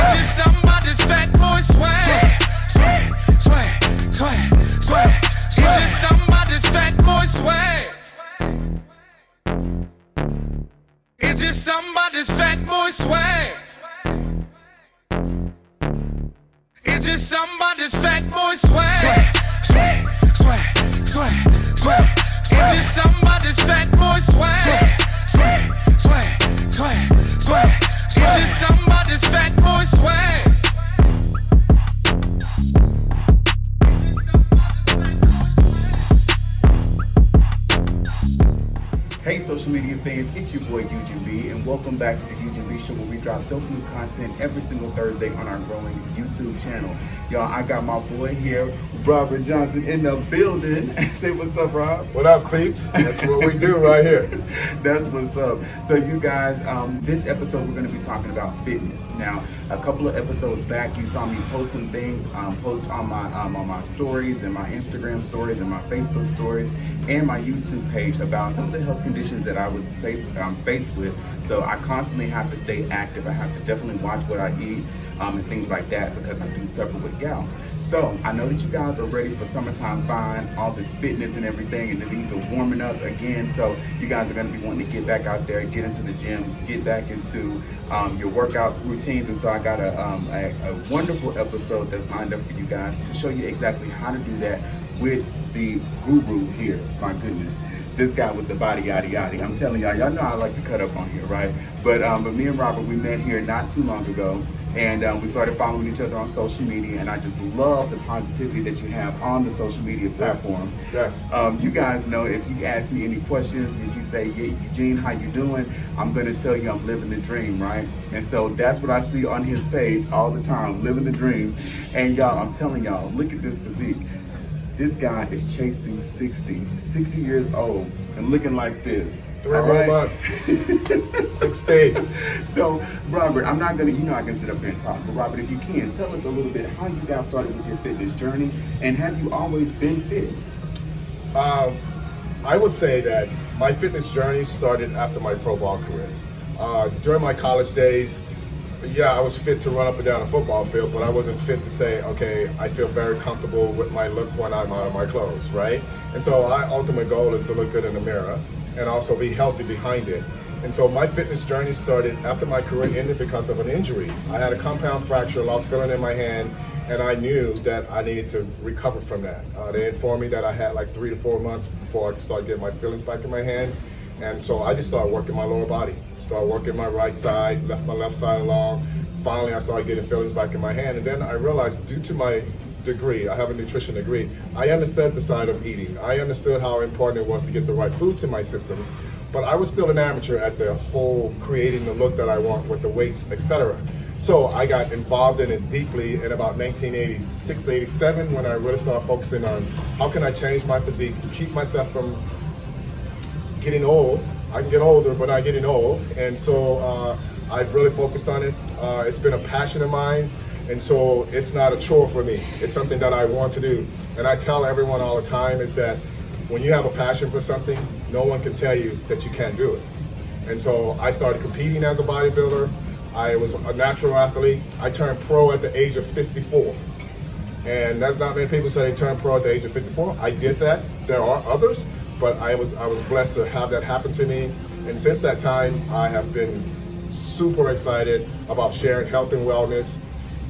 It's just somebody's fat boy swag. Swag. It's just somebody's fat boy swag. It's just somebody's fat boy swag. It's just somebody's fat boy swag. Swag. It's just somebody's fat boy swag. Swag. It's just somebody's fat boy swag. Hey social media fans, it's your boy UGB, and welcome back to the UGB Show, where we drop dope new content every single Thursday on our growing YouTube channel. Y'all, I got my boy here, Robert Johnson, in the building. Say what's up, Rob. What up, peeps? That's what we do right here. That's what's up. So you guys, this episode we're going to be talking about fitness. Now, a couple of episodes back, you saw me post some things, post on my stories and my Instagram stories and my Facebook stories and my YouTube page about some of the health conditions that I was faced with. So I constantly have to stay active. I have to definitely watch what I eat and things like that, because I do suffer with gout. So I know that you guys are ready for summertime fine, all this fitness and everything, and the things are warming up again. So you guys are going to be wanting to get back out there, get into the gyms, get back into your workout routines. And so I got a wonderful episode that's lined up for you guys to show you exactly how to do that with the guru here. My goodness, this guy with the body yada yada. I'm telling y'all know I like to cut up on here, right? But me and Robert, we met here not too long ago, and we started following each other on social media, and I just love the positivity that you have on the social media platform. Yes. You guys know, if you ask me any questions, if you say, yeah, Eugene, how you doing? I'm gonna tell you I'm living the dream, right? And so that's what I see on his page all the time, living the dream. And y'all, I'm telling y'all, look at this physique. This guy is chasing 60 years old and looking like this. 3 more months. 16. So, Robert, I'm not gonna, I can sit up here and talk, but Robert, if you can, tell us a little bit how you got started with your fitness journey, and have you always been fit? I would say that my fitness journey started after my pro ball career. During my college days, I was fit to run up and down a football field, but I wasn't fit to say, okay, I feel very comfortable with my look when I'm out of my clothes, right? And so my ultimate goal is to look good in the mirror and also be healthy behind it. And so my fitness journey started after my career ended because of an injury. I had a compound fracture, lost feeling in my hand, and I knew that I needed to recover from that. They informed me that I had like 3 to 4 months before I could start getting my feelings back in my hand. And so I just started working my lower body. Started working my right side, left my left side along. Finally, I started getting feelings back in my hand. And then I realized, due to my degree, I have a nutrition degree, I understood the side of eating. I understood how important it was to get the right foods in my system. But I was still an amateur at the whole creating the look that I want with the weights, etc. So I got involved in it deeply in about 1986, 87, when I really started focusing on how can I change my physique, keep myself from getting old. I can get older, but not getting old. And so I've really focused on it. It's been a passion of mine. And so it's not a chore for me. It's something that I want to do. And I tell everyone all the time is that when you have a passion for something, no one can tell you that you can't do it. And so I started competing as a bodybuilder. I was a natural athlete. I turned pro at the age of 54. And that's not many people say they turn pro at the age of 54. I did that. There are others. But I was blessed to have that happen to me. And since that time, I have been super excited about sharing health and wellness.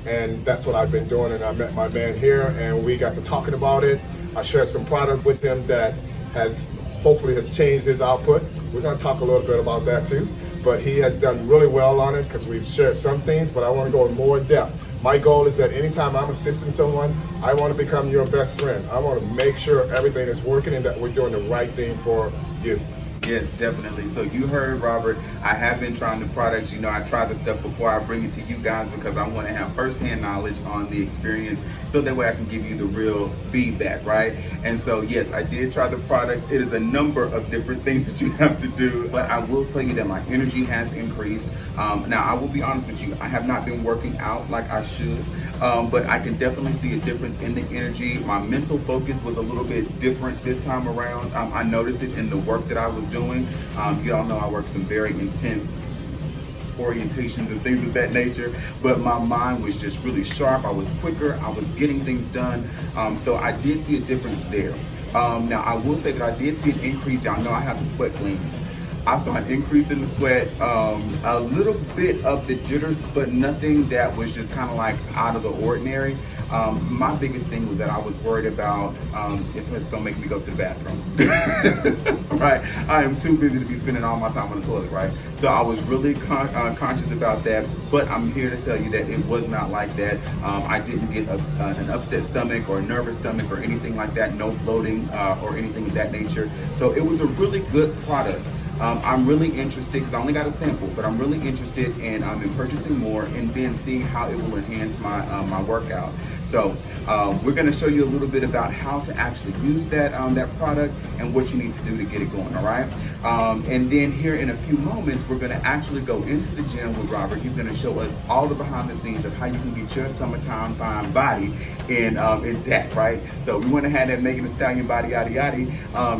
And that's what I've been doing. And I met my man here, and we got to talking about it. I shared some product with him that hopefully has changed his output. We're going to talk a little bit about that too. But he has done really well on it because we've shared some things, but I want to go in more depth. My goal is that anytime I'm assisting someone, I want to become your best friend. I want to make sure everything is working and that we're doing the right thing for you. Yes, definitely. So you heard Robert. I have been trying the products. I try the stuff before I bring it to you guys because I want to have firsthand knowledge on the experience, so that way I can give you the real feedback, right? And so yes, I did try the products. It is a number of different things that you have to do, but I will tell you that my energy has increased. Now I will be honest with you, I have not been working out like I should, but I can definitely see a difference in the energy. My mental focus was a little bit different this time around. I noticed it in the work that I was doing. You all know I work some very intense orientations and things of that nature, but my mind was just really sharp. I was quicker, I was getting things done. So I did see a difference there. Now I will say that I did see an increase. Y'all know I have the sweat glands. I saw an increase in the sweat, a little bit of the jitters, but nothing that was just kind of like out of the ordinary. My biggest thing was that I was worried about if it's gonna make me go to the bathroom. Right? I am too busy to be spending all my time on the toilet, right? So I was really conscious about that, but I'm here to tell you that it was not like that. I didn't get an upset stomach or a nervous stomach or anything like that, no bloating or anything of that nature. So it was a really good product. I'm really interested, because I only got a sample, but I'm really interested in purchasing more and then seeing how it will enhance my workout. So we're going to show you a little bit about how to actually use that product and what you need to do to get it going, all right? And then here in a few moments, we're going to actually go into the gym with Robert. He's going to show us all the behind the scenes of how you can get your summertime fine body in tact, right? So we want to have that Megan Thee Stallion body, yada yada.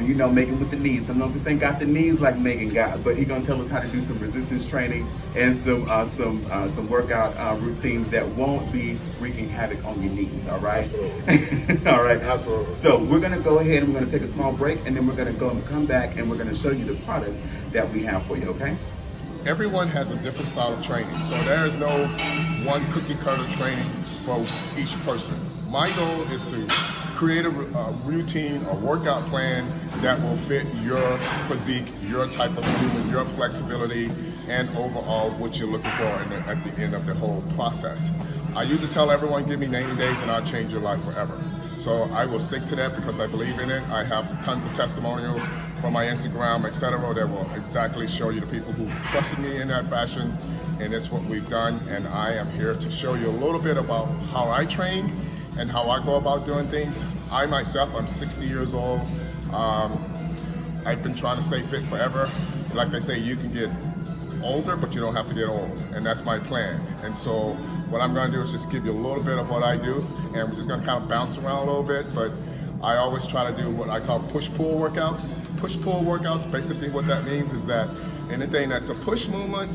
You know, Megan with the knees. Some of us ain't got the knees like Megan got, but he's going to tell us how to do some resistance training and some workout routines that won't be wreaking havoc on your knees. All right. Absolutely. All right. Absolutely. So we're going to go ahead and we're going to take a small break, and then we're going to go and come back and we're going to show you the products that we have for you. Okay. Everyone has a different style of training, so there is no one cookie cutter training for each person. My goal is to create a routine, a workout plan that will fit your physique, your type of movement, your flexibility, and overall what you're looking for at the end of the whole process. I usually tell everyone, give me 90 days and I'll change your life forever. So I will stick to that because I believe in it. I have tons of testimonials from my Instagram, etc., that will exactly show you the people who trusted me in that fashion, and that's what we've done. And I am here to show you a little bit about how I train and how I go about doing things. I myself, I'm 60 years old. I've been trying to stay fit forever. Like they say, you can get older, but you don't have to get old, and that's my plan. And so what I'm going to do is just give you a little bit of what I do, and we're just going to kind of bounce around a little bit, but I always try to do what I call push-pull workouts. Push-pull workouts, basically what that means is that anything that's a push movement,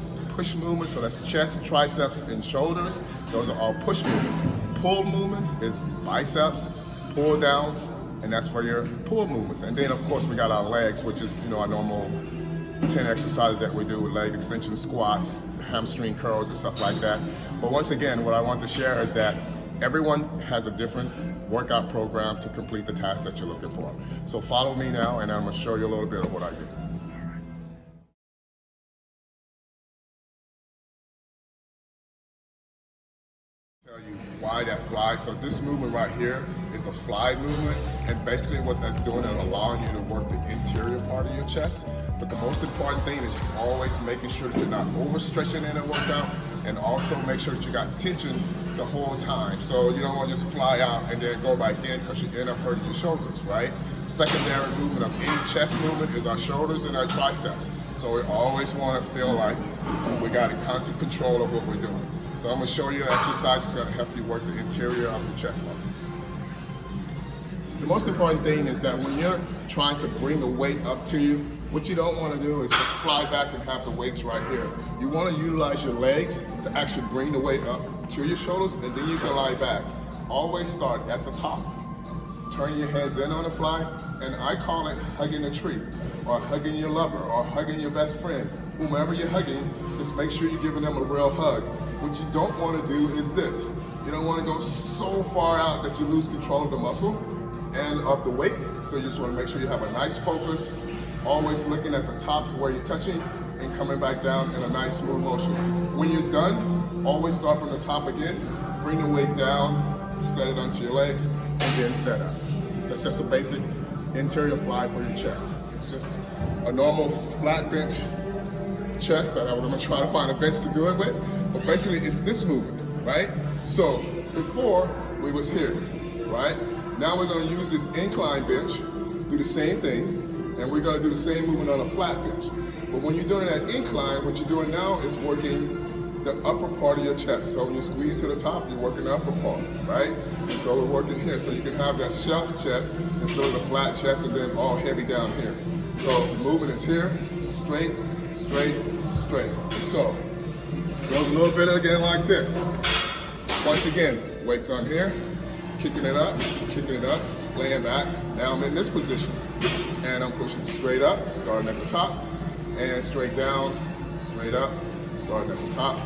so that's chest, triceps, and shoulders, those are all push movements. Pull movements is biceps, pull downs, and that's for your pull movements. And then of course we got our legs, which is, our normal 10 exercises that we do with leg extension squats, hamstring curls, and stuff like that. But once again, what I want to share is that everyone has a different workout program to complete the task that you're looking for. So follow me now, and I'm going to show you a little bit of what I do. Tell you why that fly. So this movement right here is a fly movement, and basically what that's doing is allowing you to work the interior part of your chest. But the most important thing is always making sure that you're not overstretching in a workout, and also make sure that you got tension the whole time. So you don't want to just fly out and then go back in, because you end up hurting your shoulders, right? Secondary movement of any chest movement is our shoulders and our triceps. So we always want to feel like we got a constant control of what we're doing. So I'm going to show you an exercise that's going to help you work the interior of your chest muscles. The most important thing is that when you're trying to bring the weight up to you, what you don't want to do is just fly back and have the weights right here. You want to utilize your legs to actually bring the weight up to your shoulders, and then you can lie back. Always start at the top. Turn your heads in on the fly, and I call it hugging a tree, or hugging your lover, or hugging your best friend. Whomever you're hugging, just make sure you're giving them a real hug. What you don't want to do is this. You don't want to go so far out that you lose control of the muscle and of the weight. So you just want to make sure you have a nice focus, always looking at the top to where you're touching, and coming back down in a nice smooth motion. When you're done, always start from the top again, bring the weight down, set it onto your legs, and then set up. That's just a basic interior fly for your chest. Just a normal flat bench chest that I'm going to try to find a bench to do it with, but basically it's this movement, right? So before we was here, right? Now we're going to use this incline bench, do the same thing, and we're going to do the same movement on a flat bench. But when you're doing that incline, what you're doing now is working the upper part of your chest. So when you squeeze to the top, you're working the upper part, right? So we're working here. So you can have that shelf chest instead of the flat chest, and then all heavy down here. So the movement is here, straight, straight, straight. So Goes a little bit again like this. Once again, weights on here, kicking it up, laying back. Now I'm in this position. And I'm pushing straight up, starting at the top, and straight down, straight up, starting at the top.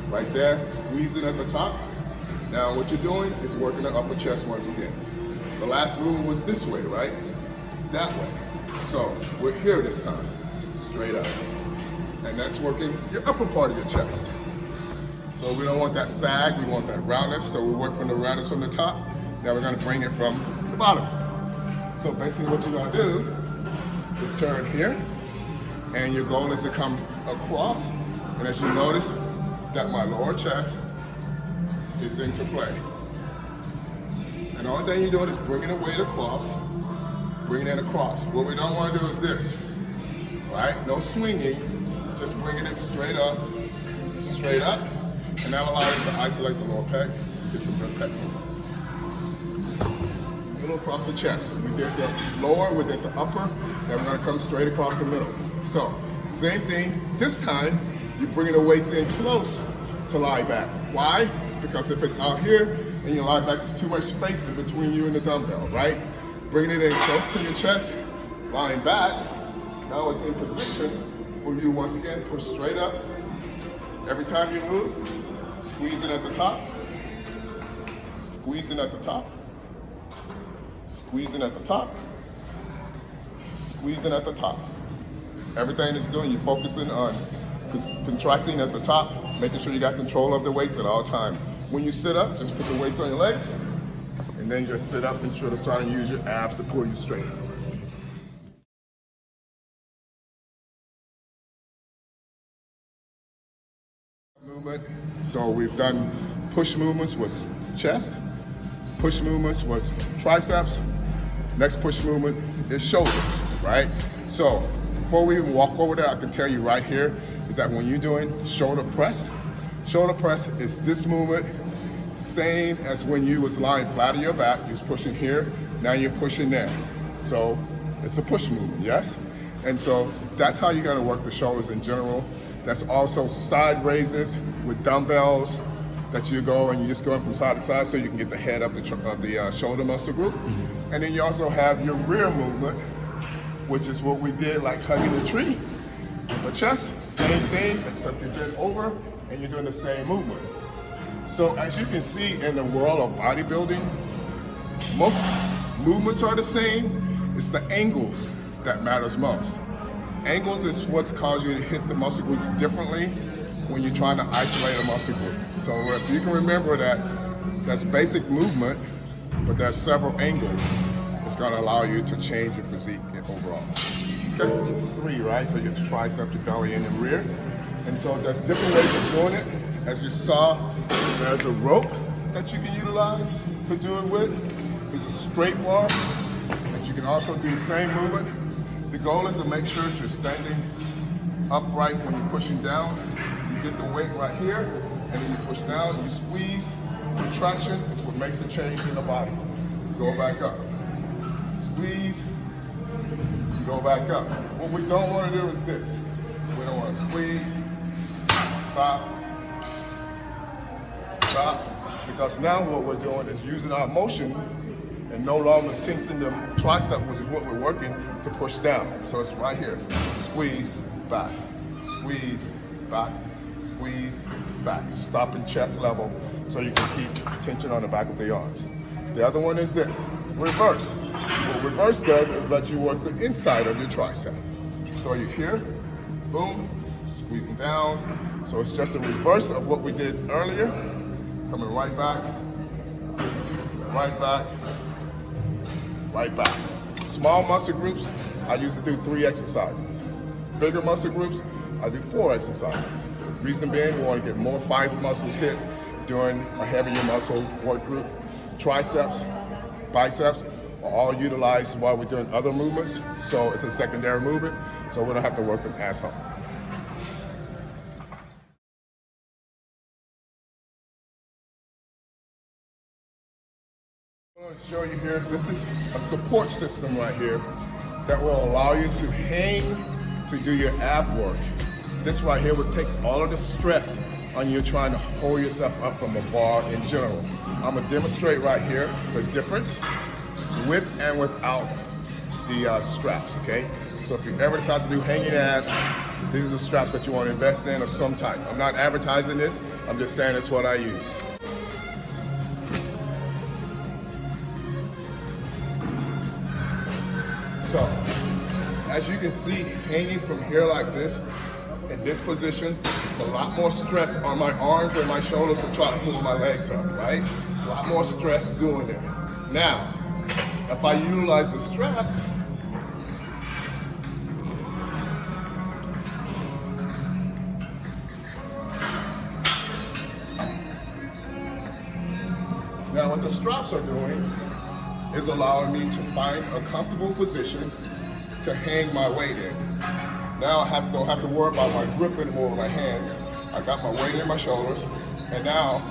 Right there, squeezing at the top. Now what you're doing is working the upper chest once again. The last movement was this way, right? That way. So we're here this time, straight up. And that's working your upper part of your chest. So we don't want that sag, we want that roundness. So we work from the roundness from the top. Now we're gonna bring it from the bottom. So basically what you're gonna do is turn here, and your goal is to come across. And as you notice, that my lower chest is into play. And the only thing you're doing is bringing the weight across, bringing it across. What we don't want to do is this, right? No swinging, just bringing it straight up, and that'll allow you to isolate the lower pec, get some good pec movement. Middle across the chest. We did the lower, we did the upper, now we're gonna come straight across the middle. So, same thing, this time, you're bringing the weights in close to lie back. Why? Because if it's out here and you lie back, there's too much space in between you and the dumbbell, right? Bringing it in close to your chest, lying back. Now it's in position for you once again, push straight up. Every time you move, squeezing at the top, squeezing at the top, squeezing at the top, squeezing at the top. Everything it's doing, you're focusing on contracting at the top, making sure you got control of the weights at all times. When you sit up, just put the weights on your legs, and then just sit up and try to start and use your abs to pull you straight up. Movement. So we've done push movements with chest, push movements with triceps. Next push movement is shoulders, right? So before we even walk over there, I can tell you right here is that when you're doing shoulder press is this movement, same as when you was lying flat on your back, you was pushing here, now you're pushing there. So it's a push movement, yes? And so that's how you gotta work the shoulders in general. That's also side raises with dumbbells that you go and you just going from side to side so you can get the head up of the shoulder muscle group. Mm-hmm. And then you also have your rear movement, which is what we did like hugging the tree. The chest, same thing, except you're bent over and you're doing the same movement. So as you can see in the world of bodybuilding, most movements are the same. It's the angles that matters most. Angles is what causes you to hit the muscle groups differently when you're trying to isolate a muscle group. So if you can remember that, that's basic movement, but there's several angles. It's gonna allow you to change your physique overall. Okay, 3, right? So you get your tricep, your belly, and your rear. And so there's different ways of doing it. As you saw, there's a rope that you can utilize to do it with. There's a straight bar, and you can also do the same movement. The goal is to make sure that you're standing upright when you're pushing down. You get the weight right here, and then you push down, you squeeze. Contraction is what makes a change in the body. Go back up. Squeeze, you go back up. What we don't want to do is this. We don't want to squeeze, stop, because now what we're doing is using our motion and no longer tensing the tricep, which is what we're working, to push down. So it's right here. Squeeze, back, squeeze, back, squeeze, back. Stopping chest level so you can keep tension on the back of the arms. The other one is this, reverse. What reverse does is let you work the inside of your tricep. So you're here, boom, squeezing down. So it's just a reverse of what we did earlier. Coming right back, right back, right back. Small muscle groups, I used to do 3 exercises. Bigger muscle groups, I do 4 exercises. Reason being, we want to get more fiber muscles hit during a heavier muscle work group. Triceps, biceps are all utilized while we're doing other movements, so it's a secondary movement, so we don't have to work them as hard. I'm going to show you here, this is a support system right here that will allow you to hang to do your ab work. This right here would take all of the stress on you trying to hold yourself up from a bar in general. I'm gonna demonstrate right here the difference with and without the straps, okay? So if you ever decide to do hanging abs, these are the straps that you want to invest in of some type. I'm not advertising this, I'm just saying it's what I use. So, as you can see, hanging from here like this, in this position, it's a lot more stress on my arms and my shoulders to try to pull my legs up, right? A lot more stress doing it. Now, if I utilize the straps, now what the straps are doing is allowing me to find a comfortable position to hang my weight in. Now I don't have to worry about my grip anymore with my hands. I got my weight in my shoulders, and now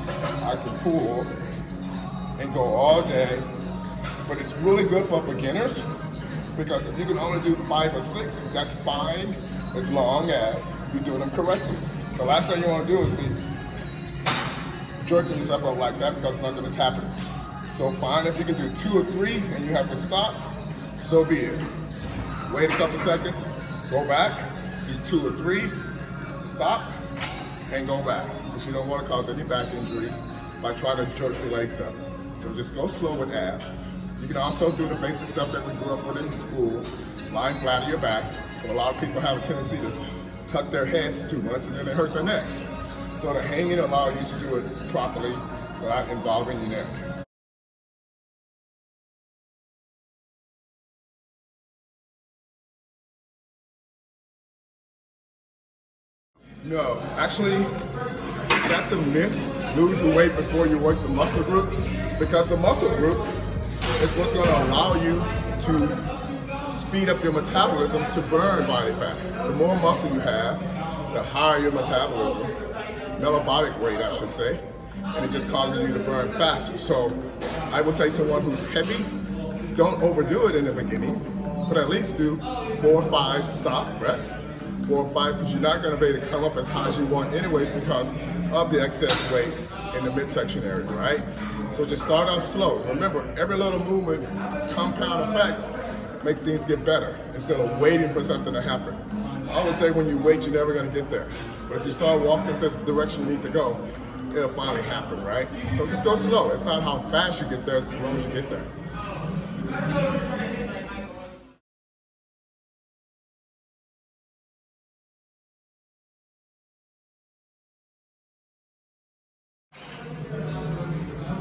I can pull and go all day. But it's really good for beginners, because if you can only do 5 or 6, that's fine, as long as you're doing them correctly. The last thing you want to do is be jerking yourself up like that, because nothing is happening. So fine if you can do 2 or 3 and you have to stop, so be it. Wait a couple seconds, go back, do 2 or 3, stop, and go back. Because you don't want to cause any back injuries by trying to jerk your legs up. So just go slow with abs. You can also do the basic stuff that we grew up with in school, lying flat on your back. A lot of people have a tendency to tuck their heads too much and then they hurt their necks. So the hanging allows you to do it properly without involving your neck. No, actually, that's a myth. Lose the weight before you work the muscle group, because the muscle group is what's going to allow you to speed up your metabolism to burn body fat. The more muscle you have, the higher your metabolism, metabolic rate I should say, and it just causes you to burn faster. So I would say someone who's heavy, don't overdo it in the beginning, but at least do 4 or 5, stop, rest, 4 or 5, because you're not going to be able to come up as high as you want anyways because of the excess weight in the midsection area, right? So just start off slow. Remember, every little movement, compound effect, makes things get better instead of waiting for something to happen. I always say when you wait, you're never going to get there. But if you start walking the direction you need to go, it'll finally happen, right? So just go slow. It's not how fast you get there, it's as slow as you get there.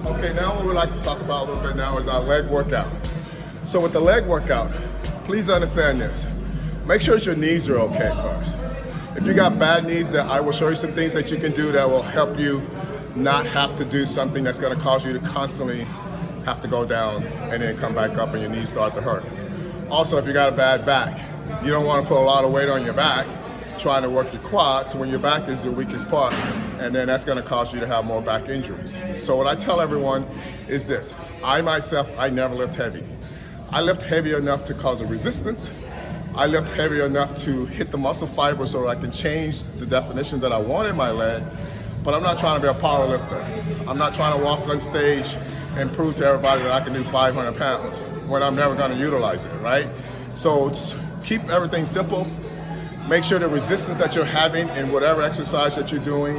Okay, now what we'd like to talk about a little bit now is our leg workout. So with the leg workout, please understand this. Make sure your knees are okay first. If you got bad knees, then I will show you some things that you can do that will help you not have to do something that's going to cause you to constantly have to go down and then come back up and your knees start to hurt. Also, if you got a bad back, you don't want to put a lot of weight on your back trying to work your quads when your back is the weakest part, and then that's going to cause you to have more back injuries. So what I tell everyone is this. I myself, I never lift heavy. I lift heavy enough to cause a resistance. I lift heavy enough to hit the muscle fiber so I can change the definition that I want in my leg, but I'm not trying to be a power lifter. I'm not trying to walk on stage and prove to everybody that I can do 500 pounds when I'm never going to utilize it, right? So just keep everything simple. Make sure the resistance that you're having in whatever exercise that you're doing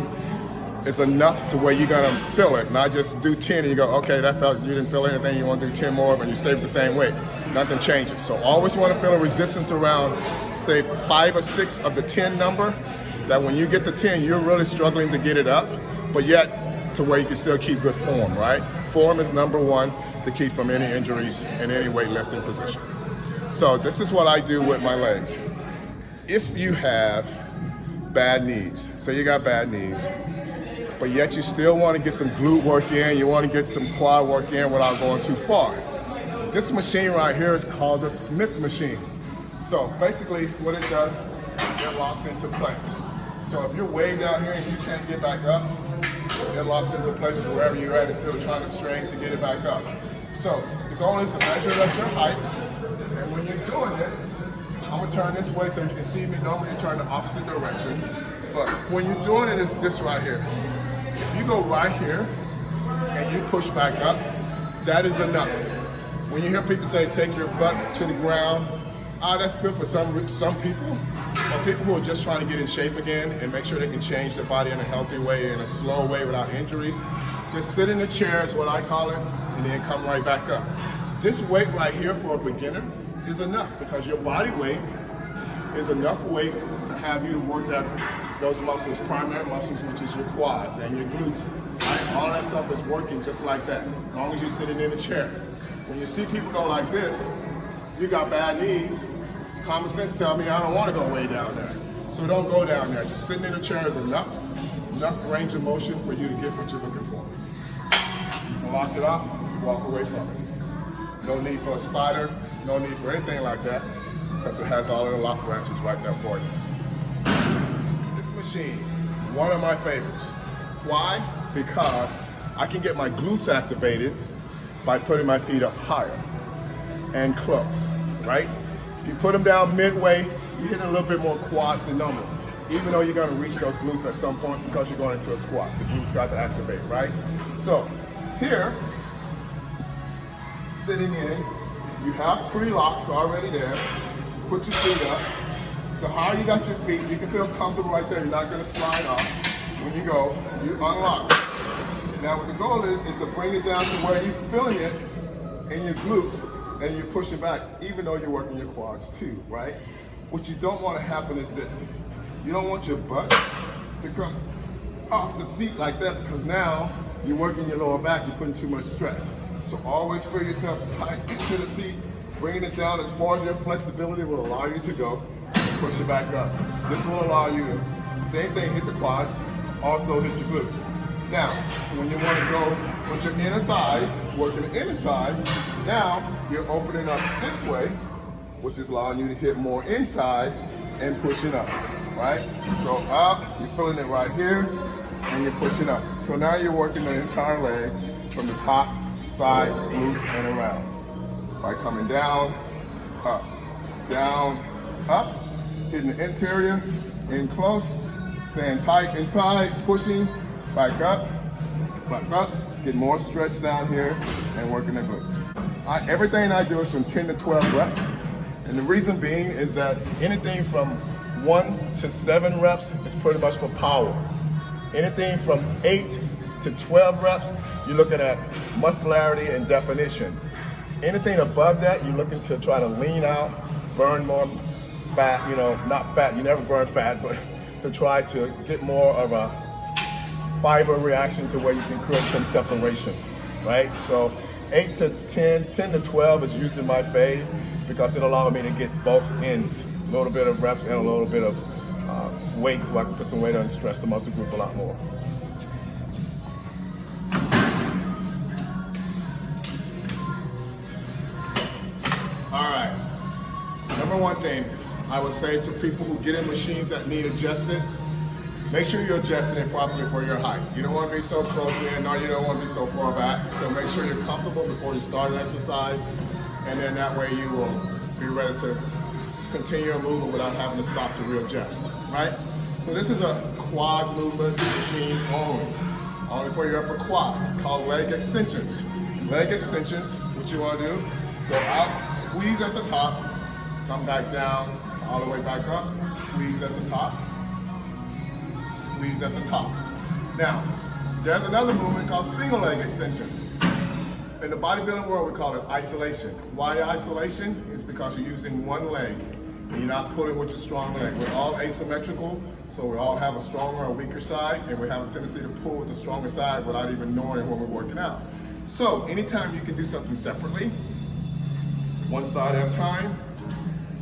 is enough to where you're gonna feel it, not just do 10 and you go, okay, that felt, you didn't feel anything, you want to do 10 more and you stay with the same weight. Nothing changes. So always want to feel a resistance around, say 5 or 6 of the 10 number, that when you get to 10, you're really struggling to get it up, but yet to where you can still keep good form, right? Form is number 1 to keep from any injuries in any weightlifting position. So this is what I do with my legs. If you have bad knees, say you got bad knees, but yet you still want to get some glute work in, you want to get some quad work in without going too far. This machine right here is called the Smith machine. So basically what it does, it locks into place. So if you're way down here and you can't get back up, it locks into place wherever you're at instead of trying to strain to get it back up. So the goal is to measure at your height, and when you're doing it, I'm gonna turn this way so you can see me. Normally you turn the opposite direction. But when you're doing it, it's this right here. If you go right here and you push back up, that is enough. When you hear people say, take your butt to the ground, that's good for some people. But people who are just trying to get in shape again and make sure they can change their body in a healthy way, in a slow way without injuries, just sit in the chair is what I call it, and then come right back up. This weight right here for a beginner is enough because your body weight is enough weight to have you work those muscles, primary muscles, which is your quads and your glutes. Right? All that stuff is working just like that, as long as you're sitting in a chair. When you see people go like this, you got bad knees. Common sense tells me I don't want to go way down there. So don't go down there. Just sitting in a chair is enough range of motion for you to get what you're looking for. You can lock it off, walk away from it. No need for a spider, no need for anything like that, because it has all of the lock branches right there for you. This machine, one of my favorites. Why? Because I can get my glutes activated by putting my feet up higher and close, right? If you put them down midway, you hit a little bit more quads than normal, even though you're gonna reach those glutes at some point because you're going into a squat. The glutes got to activate, right? So here, sitting in, you have pre-locks already there. Put your feet up. The higher you got your feet, you can feel comfortable right there. You're not gonna slide off. When you go, you unlock. Now what the goal is to bring it down to where you're feeling it in your glutes and you push it back, even though you're working your quads too, right? What you don't want to happen is this. You don't want your butt to come off the seat like that because now you're working your lower back, you're putting too much stress. So always feel yourself tight into the seat, bringing it down as far as your flexibility will allow you to go, and push it back up. This will allow you to, same thing, hit the quads, also hit your glutes. Now, when you want to go with your inner thighs, working the inner side, now you're opening up this way, which is allowing you to hit more inside and pushing up, right? So up, you're feeling it right here, and you're pushing up. So now you're working the entire leg from the top, sides, glutes, and around. By coming down, up, hitting the interior, in close, staying tight inside, pushing, back up, get more stretch down here, and working the glutes. Everything I do is from 10 to 12 reps, and the reason being is that anything from 1 to 7 reps is pretty much for power. Anything from 8 to 12 reps, you're looking at muscularity and definition. Anything above that, you're looking to try to lean out, burn more fat, not fat, you never burn fat, but to try to get more of a fiber reaction to where you can create some separation, right? So 8 to 10, 10 to 12 is usually my fave because it allows me to get both ends, a little bit of reps and a little bit of weight so I can put some weight on and stress the muscle group a lot more. All right, number one thing I would say to people who get in machines that need adjusted, make sure you're adjusting it properly for your height. You don't want to be so close in, or you don't want to be so far back. So make sure you're comfortable before you start an exercise, and then that way you will be ready to continue your movement without having to stop to readjust, right? So this is a quad movement machine only for your upper quads, called leg extensions. Leg extensions, what you want to do, go out, squeeze at the top, come back down, all the way back up, squeeze at the top, squeeze at the top. Now, there's another movement called single leg extensions. In the bodybuilding world, we call it isolation. Why isolation? It's because you're using one leg and you're not pulling with your strong leg. We're all asymmetrical, so we all have a stronger or weaker side, and we have a tendency to pull with the stronger side without even knowing when we're working out. So anytime you can do something separately, one side at a time,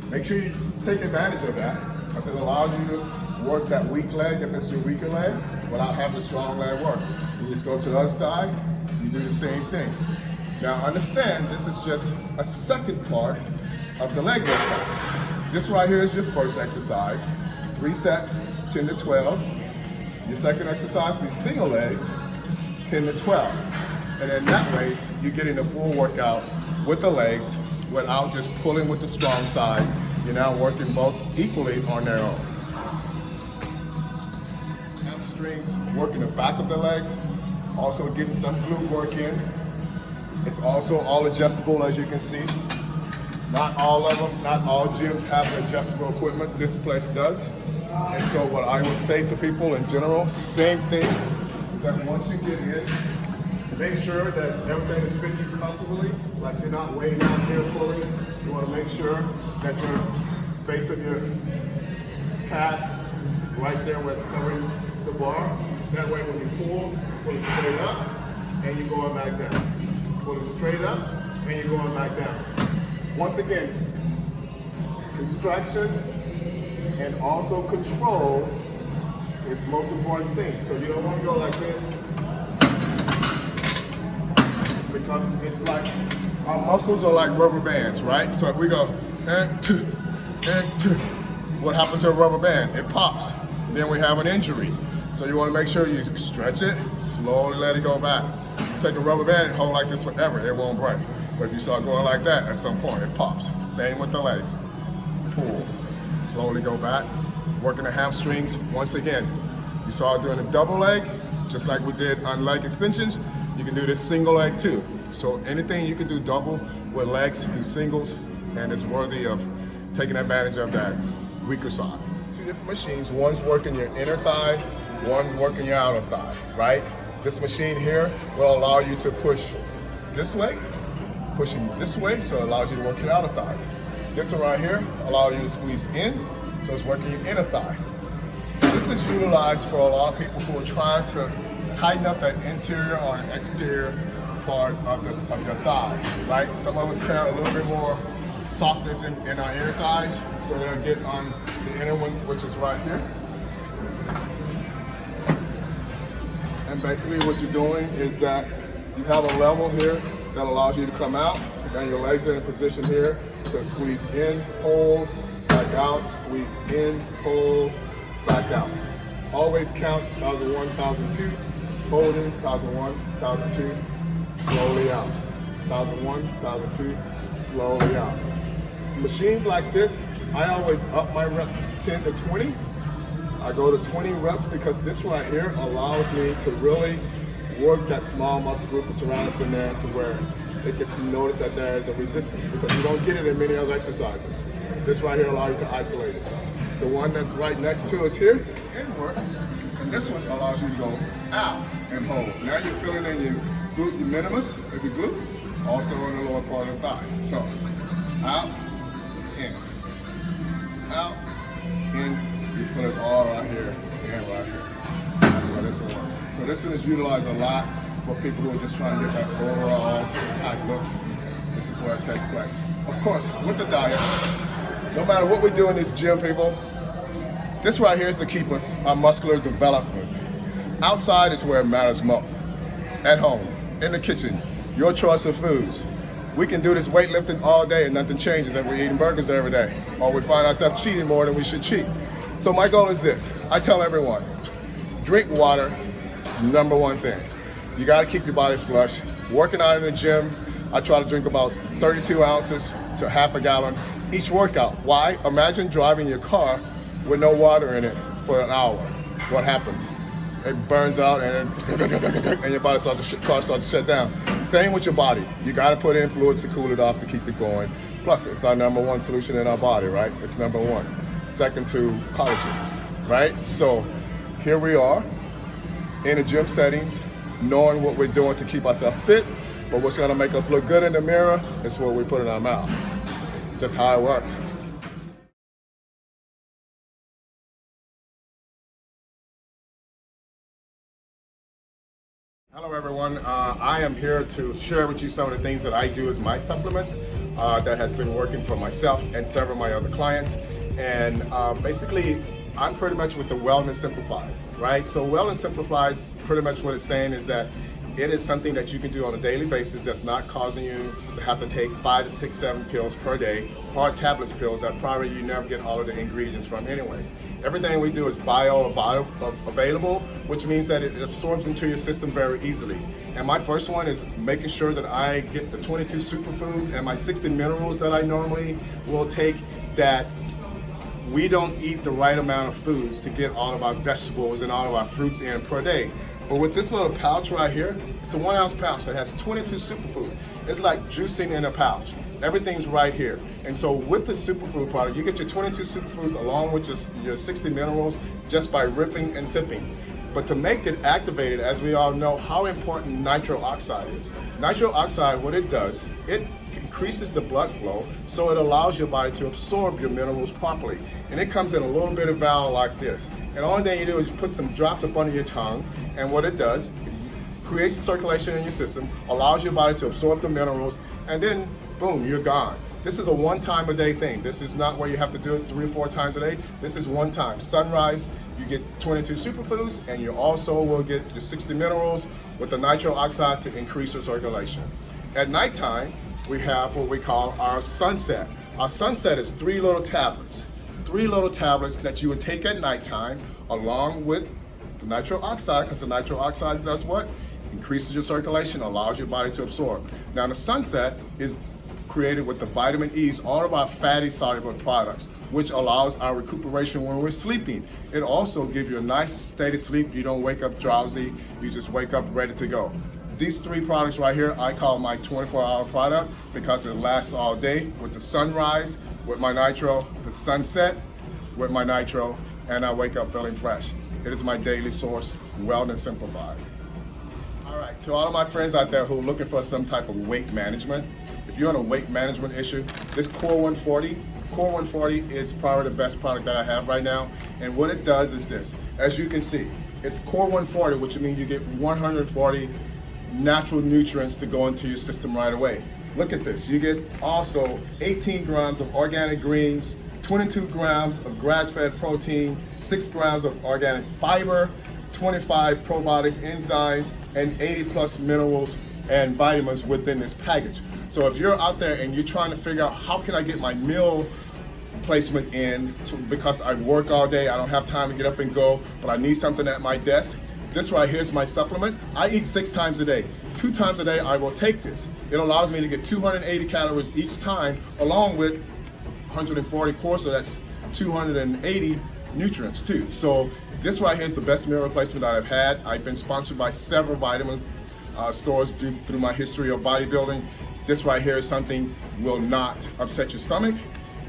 make sure you take advantage of that because it allows you to work that weak leg if it's your weaker leg without having the strong leg work. You just go to the other side, you do the same thing. Now understand, this is just a second part of the leg workout. This right here is your first exercise, 3 sets, 10 to 12. Your second exercise will be single legs, 10 to 12. And then that way, you're getting a full workout with the legs without just pulling with the strong side You're now working both equally on their own. Hamstrings, working the back of the legs, also getting some glute work in. It's also all adjustable, as you can see. Not all of them, not all gyms have adjustable equipment. This place does. And so what I would say to people in general, same thing, is that once you get in, make sure that everything is fitting comfortably, like you're not weighing down here fully. You want to make sure that your base of your calf right there where it's covering the bar. That way when you pull it straight up and you're going back down. Pull it straight up and you're going back down. Once again, construction and also control is the most important thing. So you don't want to go like this because it's like our muscles are like rubber bands, right? So if we go and two, what happens to a rubber band? It pops. Then we have an injury. So you want to make sure you stretch it, slowly let it go back. Take a rubber band and hold like this forever, it won't break. But if you start going like that, at some point it pops. Same with the legs. Pull, slowly go back. Working the hamstrings. Once again, you saw doing a double leg, just like we did on leg extensions. You can do this single leg too. So anything you can do double with legs, do singles, and it's worthy of taking advantage of that weaker side. Two different machines. One's working your inner thigh, one's working your outer thigh, right? This machine here will allow you to push this way, pushing this way, so it allows you to work your outer thighs. This one right here allows you to squeeze in, so it's working your inner thigh. This is utilized for a lot of people who are trying to tighten up that interior or exterior part of your thighs, right? Some of us carry a little bit more softness in our inner thighs, so they'll get on the inner one, which is right here. And basically what you're doing is that you have a level here that allows you to come out, and your legs are in a position here to squeeze in, hold, back out, squeeze in, hold, back out. Always count 1001, 1002, holding, 1001, 1002, slowly out. 1001, 1002, slowly out. Machines like this, I always up my reps to 10 to 20. I go to 20 reps because this right here allows me to really work that small muscle group that surrounds us in there to where it gets to notice that there is a resistance because you don't get it in many other exercises. This right here allows you to isolate it. The one that's right next to us here, inward, and this one allows you to go out and hold. Now you're feeling in your glute, your minimus of your glute, also on the lower part of the thigh. So, out, in, out, in. You feel it all right here and right here. That's why this one works. So this one is utilized a lot for people who are just trying to get that overall tight look. This is where it takes place. Of course, with the diet, no matter what we do in this gym, people, this right here is to keep us our muscular development. Outside is where it matters most. At home, in the kitchen, your choice of foods. We can do this weightlifting all day and nothing changes, and we're eating burgers every day. Or we find ourselves cheating more than we should cheat. So my goal is this. I tell everyone, drink water, number one thing. You gotta keep your body flush. Working out in the gym, I try to drink about 32 ounces to half a gallon each workout. Why? Imagine driving your car with no water in it for an hour. What happens? It burns out and your car starts to shut down. Same with your body. You gotta put in fluids to cool it off to keep it going. Plus, it's our number one solution in our body, right? It's number one. Second to collagen, right? So here we are in a gym setting, knowing what we're doing to keep ourselves fit, but what's gonna make us look good in the mirror is what we put in our mouth. Just how it works. Hello everyone, I am here to share with you some of the things that I do as my supplements that has been working for myself and several of my other clients. And basically, I'm pretty much with the Wellness Simplified, right? So Wellness Simplified, pretty much what it's saying is that it is something that you can do on a daily basis that's not causing you to have to take 5 to 6, 7 pills per day, hard tablets pills that probably you never get all of the ingredients from anyways. Everything we do is bioavailable, which means that it absorbs into your system very easily. And my first one is making sure that I get the 22 superfoods and my 60 minerals that I normally will take that we don't eat the right amount of foods to get all of our vegetables and all of our fruits in per day. But with this little pouch right here, it's a 1 ounce pouch that has 22 superfoods. It's like juicing in a pouch. Everything's right here. And so with the superfood product, you get your 22 superfoods along with your 60 minerals just by ripping and sipping. But to make it activated, as we all know, how important nitro oxide is. Nitro oxide, what it does, it increases the blood flow, so it allows your body to absorb your minerals properly. And it comes in a little bit of vial like this. And the only thing you do is you put some drops up under your tongue, and what it does, it creates circulation in your system, allows your body to absorb the minerals, and then boom, you're gone. This is a 1 time a day thing. This is not where you have to do it 3 or 4 times a day. This is 1 time. Sunrise, you get 22 superfoods, and you also will get your 60 minerals with the nitro oxide to increase your circulation. At nighttime, we have what we call our sunset. Our sunset is 3 little tablets. 3 little tablets that you would take at nighttime along with the nitro oxide, because the nitro oxide does what? Increases your circulation, allows your body to absorb. Now the sunset is created with the vitamin E's, all of our fatty soluble products, which allows our recuperation when we're sleeping. It also gives you a nice steady sleep. You don't wake up drowsy, you just wake up ready to go. These 3 products right here, I call my 24-hour product because it lasts all day with the sunrise, with my nitro, the sunset with my nitro, and I wake up feeling fresh. It is my daily source, Wellness Simplified. All right, to all of my friends out there who are looking for some type of weight management, if you're on a weight management issue, this Core 140 is probably the best product that I have right now. And what it does is this. As you can see, it's Core 140, which means you get 140 natural nutrients to go into your system right away. Look at this. You get also 18 grams of organic greens, 22 grams of grass-fed protein, 6 grams of organic fiber, 25 probiotics, enzymes, and 80 plus minerals and vitamins within this package. So if you're out there and you're trying to figure out how can I get my meal placement in because I work all day, I don't have time to get up and go, but I need something at my desk, this right here is my supplement. I eat 6 times a day. 2 times a day I will take this. It allows me to get 280 calories each time along with 140 core, so that's 280 nutrients too. So this right here is the best meal replacement that I've had. I've been sponsored by several vitamin stores through my history of bodybuilding. This right here is something will not upset your stomach.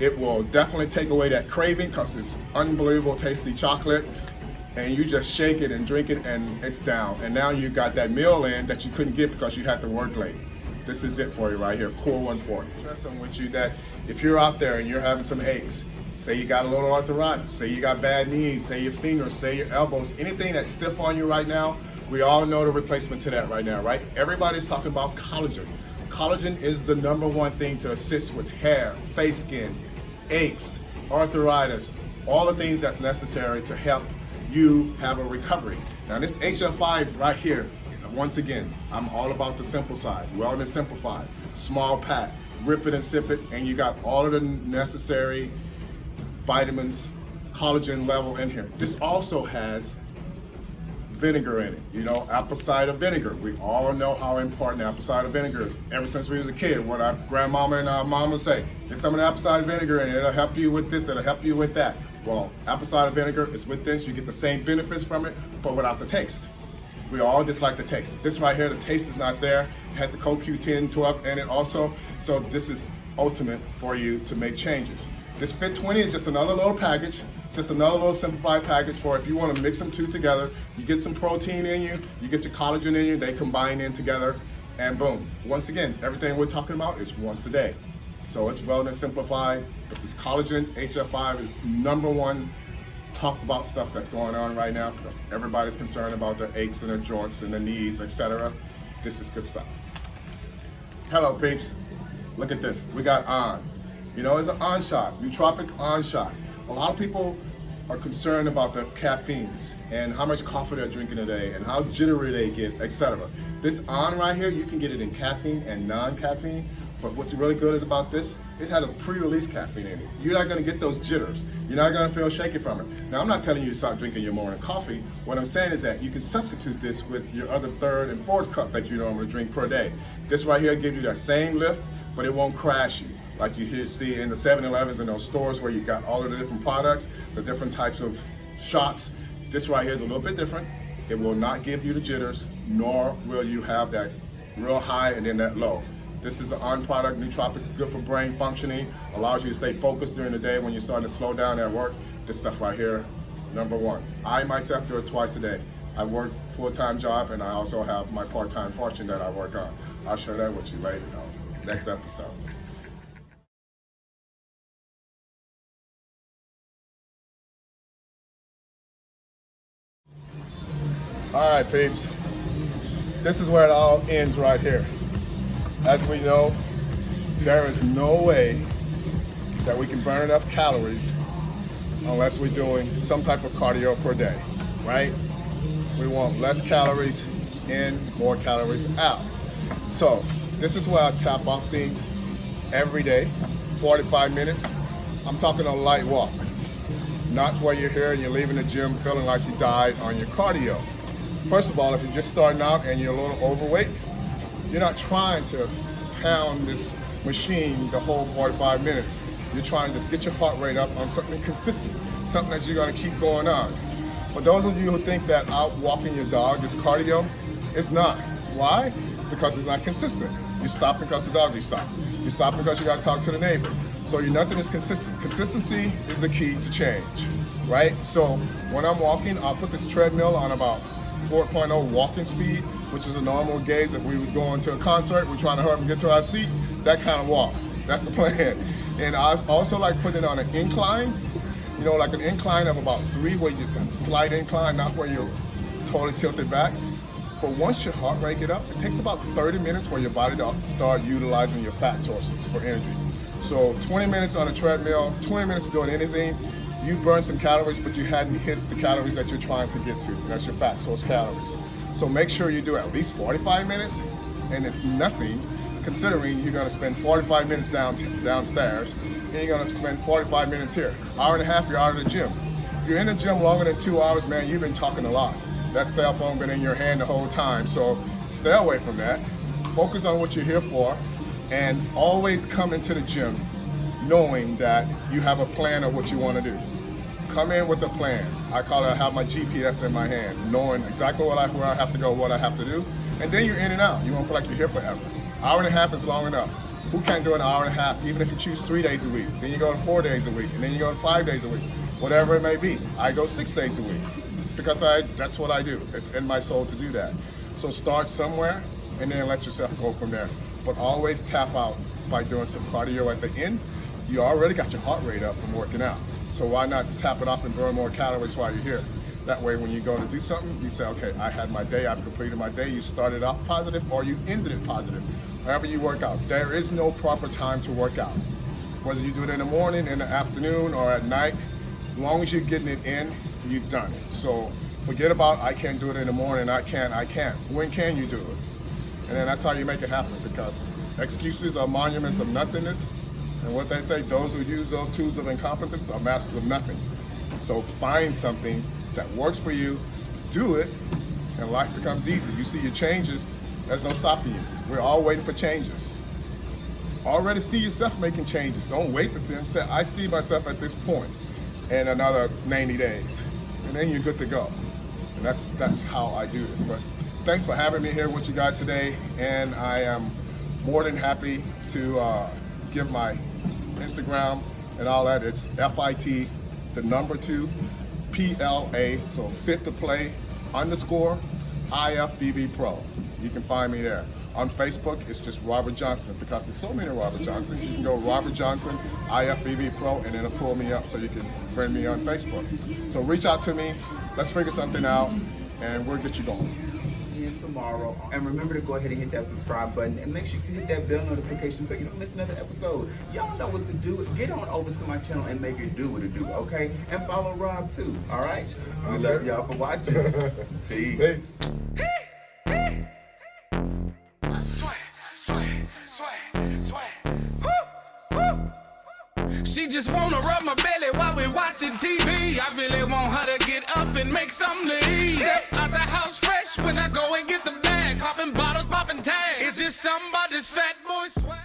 It will definitely take away that craving because it's unbelievable tasty chocolate. And you just shake it and drink it and it's down. And now you got that meal in that you couldn't get because you had to work late. This is it for you right here, Core 140. Share something with you that if you're out there and you're having some aches, say you got a little arthritis, say you got bad knees, say your fingers, say your elbows, anything that's stiff on you right now, we all know the replacement to that right now, right? Everybody's talking about collagen. Collagen is the #1 thing to assist with hair, face skin, aches, arthritis, all the things that's necessary to help you have a recovery. Now this HF5 right here, once again, I'm all about the simple side, Wellness Simplified, small pack, rip it and sip it, and you got all of the necessary vitamins, collagen level in here. This also has vinegar in it, you know, apple cider vinegar. We all know how important apple cider vinegar is. Ever since we was a kid, what our grandmama and our mama say, get some of the apple cider vinegar in it, it'll help you with this, it'll help you with that. Well, apple cider vinegar is with this, you get the same benefits from it, but without the taste. We all dislike the taste. This right here, the taste is not there. It has the CoQ10, 12 in it also, so this is ultimate for you to make changes. This Fit 20 is just another little package, just another little simplified package for if you want to mix them 2 together. You get some protein in you, you get your collagen in you, they combine in together, and boom. Once again, everything we're talking about is once a day. So it's Wellness Simplified, but this collagen, HF5 is #1 talked about stuff that's going on right now because everybody's concerned about their aches and their joints and their knees, etc. This is good stuff. Hello peeps, look at this, we got on. You know, it's an on shot, nootropic on shot. A lot of people are concerned about the caffeines and how much coffee they're drinking a day and how jittery they get, etc. This on right here, you can get it in caffeine and non-caffeine, but what's really good about this, it has a pre-release caffeine in it. You're not gonna get those jitters. You're not gonna feel shaky from it. Now, I'm not telling you to stop drinking your morning coffee. What I'm saying is that you can substitute this with your other 3rd and 4th cup that you normally drink per day. This right here gives you that same lift, but it won't crash you. like you see in the 7-Elevens and those stores where you got all of the different products, the different types of shots. This right here is a little bit different. It will not give you the jitters, nor will you have that real high and then that low. This is an on product. Nootropics is good for brain functioning, allows you to stay focused during the day when you're starting to slow down at work. This stuff right here, number one. I myself do it twice a day. I work full-time job and I also have my part-time fortune that I work on. I'll share that with you later though, next episode. All right, peeps. This is where it all ends right here. As we know, there is no way that we can burn enough calories unless we're doing some type of cardio per day, right? We want less calories in, more calories out. So this is where I tap off things every day, 45 minutes. I'm talking a light walk, not where you're here and you're leaving the gym feeling like you died on your cardio. First of all, if you're just starting out and you're a little overweight, you're not trying to pound this machine the whole 45 minutes. You're trying to just get your heart rate up on something consistent, something that you're gonna keep going on. For those of you who think that out walking your dog is cardio, it's not. Why? Because it's not consistent. You stop because the dog needs to stop. You stop because you gotta talk to the neighbor. So nothing is consistent. Consistency is the key to change, right? So when I'm walking, I'll put this treadmill on about 4.0 walking speed, which is a normal gauge. If we was going to a concert, we're trying to hurry up and get to our seat, that kind of walk. That's the plan. And I also like putting it on an incline, you know, like an incline of about 3 where you just got a slight incline, not where you're totally tilted back. But once your heart rate get up, it takes about 30 minutes for your body to start utilizing your fat sources for energy. So 20 minutes on a treadmill, 20 minutes doing anything, you burn some calories, but you hadn't hit the calories that you're trying to get to. That's your fat source calories. So make sure you do at least 45 minutes, and it's nothing considering you're gonna spend 45 minutes downstairs, and you're gonna spend 45 minutes here. Hour and a half, you're out of the gym. If you're in the gym longer than 2 hours, man, you've been talking a lot. That cell phone been in your hand the whole time, so stay away from that. Focus on what you're here for, and always come into the gym knowing that you have a plan of what you wanna do. Come in with a plan. I call it, I have my GPS in my hand, knowing exactly where I have to go, what I have to do, and then you're in and out. You won't feel like you're here forever. Hour and a half is long enough. Who can't do an hour and a half, even if you choose 3 days a week? Then you go to 4 days a week, and then you go to 5 days a week, whatever it may be. I go 6 days a week because that's what I do. It's in my soul to do that. So start somewhere and then let yourself go from there. But always tap out by doing some cardio at the end. You already got your heart rate up from working out. So why not tap it off and burn more calories while you're here? That way when you go to do something, you say, okay, I had my day, I've completed my day. You started off positive or you ended it positive. However you work out. There is no proper time to work out. Whether you do it in the morning, in the afternoon, or at night, as long as you're getting it in, you've done it. So forget about, I can't do it in the morning, I can't. When can you do it? And then that's how you make it happen, because excuses are monuments of nothingness. And what they say, those who use those tools of incompetence are masters of nothing. So find something that works for you, do it, and life becomes easy. You see your changes, there's no stopping you. We're all waiting for changes. Already see yourself making changes. Don't wait to see them. Say, I see myself at this point in another 90 days. And then you're good to go. And that's how I do this. But thanks for having me here with you guys today. And I am more than happy to give my Instagram and all that. It's FIT, the number 2, PLA, so fit to play _ IFBB Pro. You can find me there. On Facebook, it's just Robert Johnson, because there's so many Robert Johnsons. You can go Robert Johnson, IFBB Pro, and then it'll pull me up so you can friend me on Facebook. So reach out to me, let's figure something out, and we'll get you going. Tomorrow, and remember to go ahead and hit that subscribe button and make sure you hit that bell notification so you don't miss another episode. Y'all know what to do. Get on over to my channel and make it do what it do, okay? And follow Rob too, all right? We love y'all for watching. Peace. She just wanna rub my belly while we watching TV. I really want her to get up and make some leave. Step out the house fresh when I go and get the bag. Popping bottles, popping tags. It's just somebody's fat boy swag.